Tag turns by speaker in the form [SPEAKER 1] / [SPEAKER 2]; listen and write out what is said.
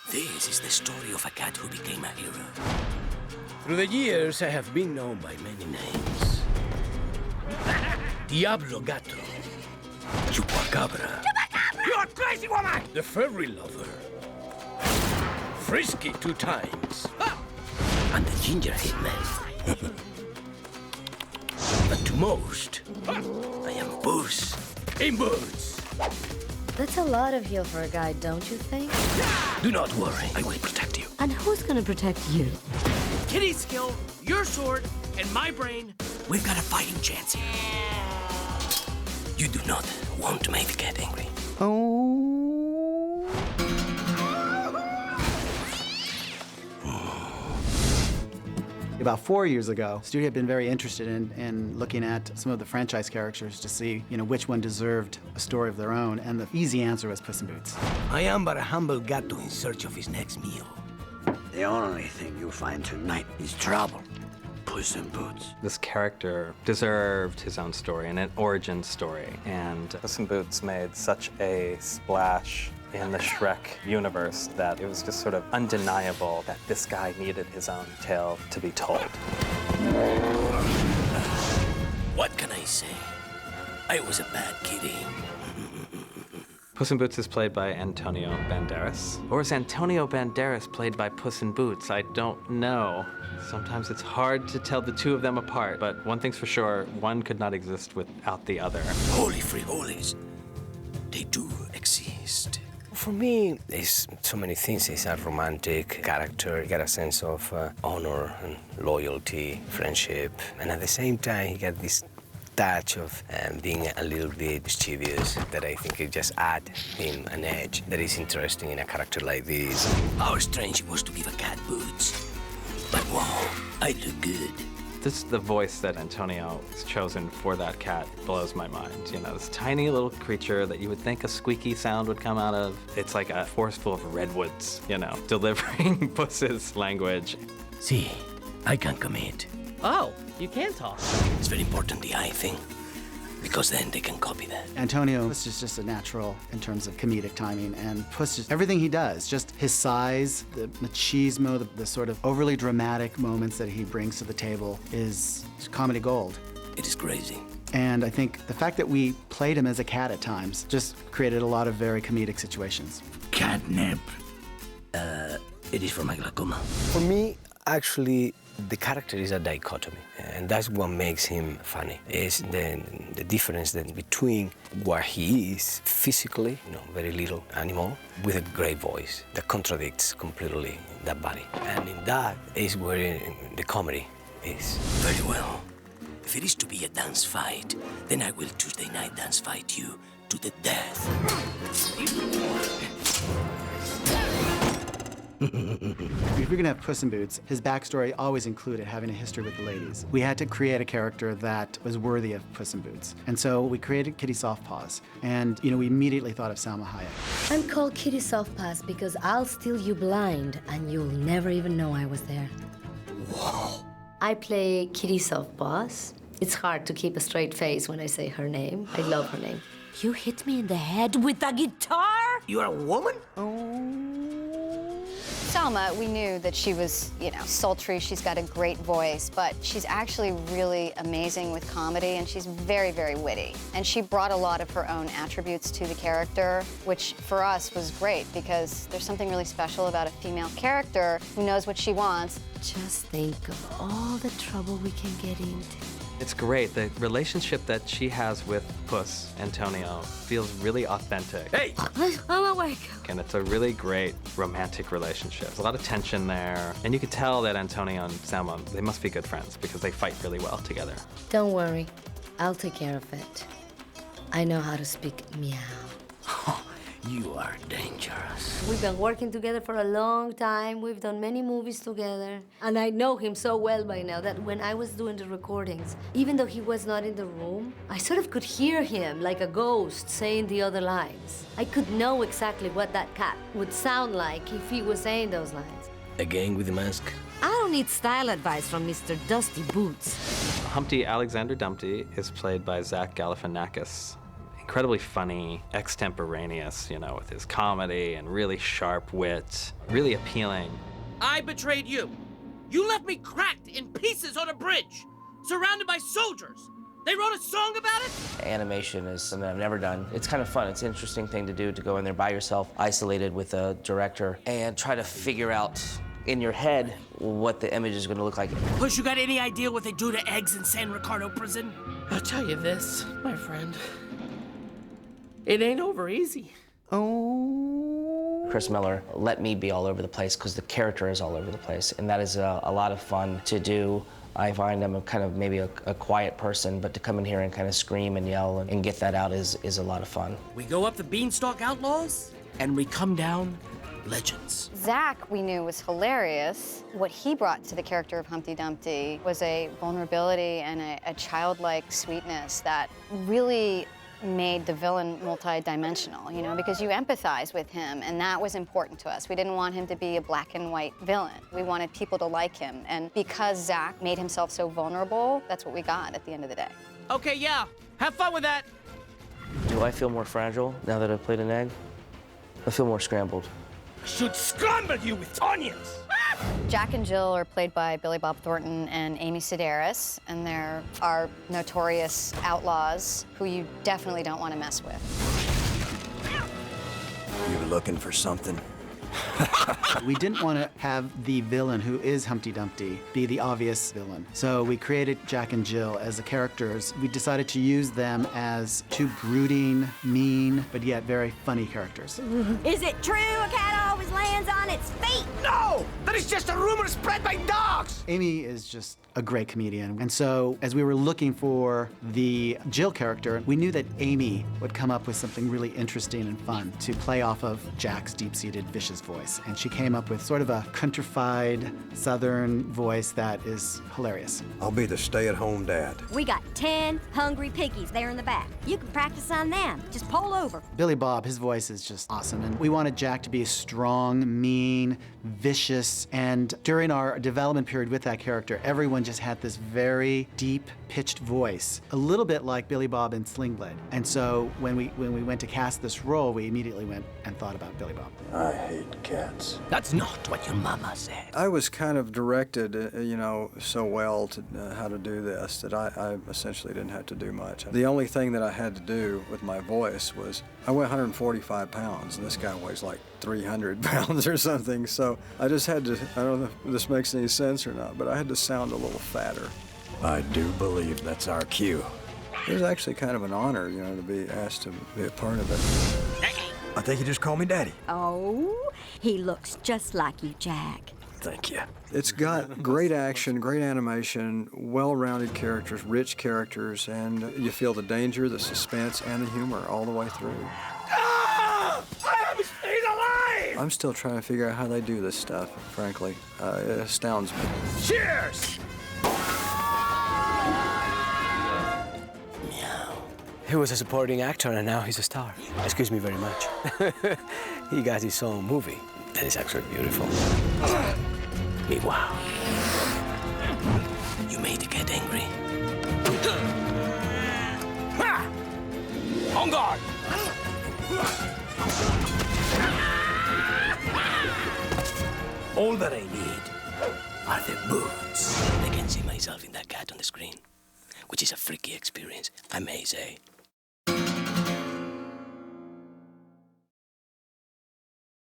[SPEAKER 1] This is the story of a cat who became a hero.
[SPEAKER 2] Through the years, I have been known by many names. Diablo Gato. Chupacabra.
[SPEAKER 1] You are crazy woman!
[SPEAKER 2] The furry lover. Frisky 2 times.
[SPEAKER 1] And the ginger hitman.
[SPEAKER 2] But to most,
[SPEAKER 1] I am Puss.
[SPEAKER 2] in boots.
[SPEAKER 3] That's a lot of heel for a guy, don't you think?
[SPEAKER 1] Do not worry, I will protect you.
[SPEAKER 3] And who's gonna protect you?
[SPEAKER 4] Kitty's skill, your sword, and my brain.
[SPEAKER 1] We've got a fighting chance here. You do not want to make the cat angry.
[SPEAKER 5] About 4 years ago, the studio had been very interested in looking at some of the franchise characters to see, which one deserved a story of their own, and the easy answer was Puss in Boots.
[SPEAKER 1] I am but a humble gato in search of his next meal. The only thing you'll find tonight is trouble. Puss in Boots.
[SPEAKER 6] This character deserved his own story and an origin story, and Puss in Boots made such a splash in the Shrek universe that it was just sort of undeniable that this guy needed his own tale to be told.
[SPEAKER 1] What can I say? I was a bad kitty.
[SPEAKER 6] Puss in Boots is played by Antonio Banderas. Or is Antonio Banderas played by Puss in Boots? I don't know. Sometimes it's hard to tell the two of them apart, but one thing's for sure, one could not exist without the other.
[SPEAKER 1] Holy frijoles. They do exist. For me, there's so many things. It's a romantic character. You get a sense of honor and loyalty, friendship. And at the same time, you get this touch of being a little bit mischievous that I think it just adds him an edge that is interesting in a character like this. How strange it was to be the cat Boots. But wow, I look good.
[SPEAKER 6] Just the voice that Antonio has chosen for that cat blows my mind. This tiny little creature that you would think a squeaky sound would come out of. It's like a forest full of redwoods, delivering Puss's language.
[SPEAKER 1] See, I can commit.
[SPEAKER 4] Oh, you can talk.
[SPEAKER 1] It's very important, the eye thing, because then they can copy that.
[SPEAKER 5] Antonio is just a natural in terms of comedic timing, and Puss, just everything he does, just his size, the machismo, the sort of overly dramatic moments that he brings to the table is comedy gold.
[SPEAKER 1] It is crazy.
[SPEAKER 5] And I think the fact that we played him as a cat at times just created a lot of very comedic situations.
[SPEAKER 1] Catnip. It is from my glaucoma. For me, actually, the character is a dichotomy, and that's what makes him funny. Is the difference then between what he is physically, very little animal, with a great voice that contradicts completely that body. And in that is where the comedy is. Very well. If it is to be a dance fight, then I will Tuesday night dance fight you to the death.
[SPEAKER 5] If you're gonna have Puss in Boots, his backstory always included having a history with the ladies. We had to create a character that was worthy of Puss in Boots. And so we created Kitty Softpaws. And, we immediately thought of Salma Hayek.
[SPEAKER 3] I'm called Kitty Softpaws because I'll steal you blind and you'll never even know I was there.
[SPEAKER 1] Whoa.
[SPEAKER 3] I play Kitty Softpaws. It's hard to keep a straight face when I say her name. I love her name. You hit me in the head with a guitar?
[SPEAKER 1] You are a woman?
[SPEAKER 7] Salma, we knew that she was, sultry, she's got a great voice, but she's actually really amazing with comedy, and she's very, very witty. And she brought a lot of her own attributes to the character, which for us was great, because there's something really special about a female character who knows what she wants.
[SPEAKER 3] Just think of all the trouble we can get into.
[SPEAKER 6] It's great. The relationship that she has with Puss, Antonio, feels really authentic.
[SPEAKER 1] Hey!
[SPEAKER 3] I'm awake.
[SPEAKER 6] And it's a really great romantic relationship. There's a lot of tension there. And you could tell that Antonio and Salma, they must be good friends because they fight really well together.
[SPEAKER 3] Don't worry. I'll take care of it. I know how to speak meow.
[SPEAKER 1] You are dangerous.
[SPEAKER 3] We've been working together for a long time. We've done many movies together. And I know him so well by now that when I was doing the recordings, even though he was not in the room, I sort of could hear him like a ghost saying the other lines. I could know exactly what that cat would sound like if he was saying those lines.
[SPEAKER 1] Again with the mask?
[SPEAKER 3] I don't need style advice from Mr. Dusty Boots.
[SPEAKER 6] Humpty Alexander Dumpty is played by Zach Galifianakis. incredibly funny, extemporaneous, you know, with his comedy and really sharp wit, really appealing.
[SPEAKER 4] I betrayed you. You left me cracked in pieces on a bridge, surrounded by soldiers. They wrote a song about it?
[SPEAKER 1] Animation is something I've never done. It's kind of fun. It's an interesting thing to do, to go in there by yourself, isolated with a director, and try to figure out in your head what the image is going to look like.
[SPEAKER 4] Puss, you got any idea what they do to eggs in San Ricardo prison?
[SPEAKER 2] I'll tell you this, my friend. It ain't over easy.
[SPEAKER 1] Chris Miller let me be all over the place because the character is all over the place, and that is a lot of fun to do. I find I'm a kind of maybe a quiet person, but to come in here and kind of scream and yell and get that out is a lot of fun.
[SPEAKER 4] We go up the Beanstalk Outlaws, and we come down legends.
[SPEAKER 7] Zach, we knew, was hilarious. What he brought to the character of Humpty Dumpty was a vulnerability and a childlike sweetness that really made the villain multi-dimensional, you know, because you empathize with him, and that was important to us. We didn't want him to be a black and white villain. We wanted people to like him, and because Zach made himself so vulnerable, that's what we got at the end of the day.
[SPEAKER 4] Okay, yeah, have fun with that.
[SPEAKER 1] Do I feel more fragile now that I've played an egg? I feel more scrambled.
[SPEAKER 4] Should scramble you with onions.
[SPEAKER 7] Jack and Jill are played by Billy Bob Thornton and Amy Sedaris, and they're our notorious outlaws who you definitely don't want to mess with.
[SPEAKER 8] You looking for something?
[SPEAKER 5] We didn't want to have the villain, who is Humpty Dumpty, be the obvious villain. So we created Jack and Jill as the characters. We decided to use them as two brooding, mean, but yet very funny characters.
[SPEAKER 9] Is it true a cat always lands on its feet?
[SPEAKER 2] No! That is just a rumor spread by dogs!
[SPEAKER 5] Amy is just a great comedian. And so as we were looking for the Jill character, we knew that Amy would come up with something really interesting and fun to play off of Jack's deep-seated, vicious voice. And she came up with sort of a countrified, southern voice that is hilarious.
[SPEAKER 8] I'll be the stay-at-home dad.
[SPEAKER 9] We got 10 hungry piggies there in the back. You can practice on them. Just pull over.
[SPEAKER 5] Billy Bob, his voice is just awesome. And we wanted Jack to be strong, mean, vicious. And during our development period with that character, everyone just had this very deep-pitched voice, a little bit like Billy Bob in Sling Blade. And so when we went to cast this role, we immediately went and thought about Billy Bob.
[SPEAKER 8] I hate cats.
[SPEAKER 2] That's not what your mama said.
[SPEAKER 8] I was kind of directed, you know, so well to how to do this that I essentially didn't have to do much. The only thing that I had to do with my voice was I weigh 145 pounds, and this guy weighs like 300 pounds or something. So I just had to, I don't know if this makes any sense or not, but I had to sound a little fatter. I do believe that's our cue. It was actually kind of an honor, you know, to be asked to be a part of it. I think you just call me Daddy.
[SPEAKER 9] Oh, he looks just like you, Jack.
[SPEAKER 8] Thank you. It's got great action, great animation, well-rounded characters, rich characters, and you feel the danger, the suspense, and the humor all the way through.
[SPEAKER 2] Ah! He's alive!
[SPEAKER 8] I'm still trying to figure out how they do this stuff, frankly. It astounds me.
[SPEAKER 2] Cheers!
[SPEAKER 1] He was a supporting actor and now he's a star. Excuse me very much. He got his own movie. That is actually beautiful. Me, wow. You made the cat angry.
[SPEAKER 2] On guard!
[SPEAKER 1] All that I need are the boots. I can see myself in that cat on the screen, which is a freaky experience, I may say.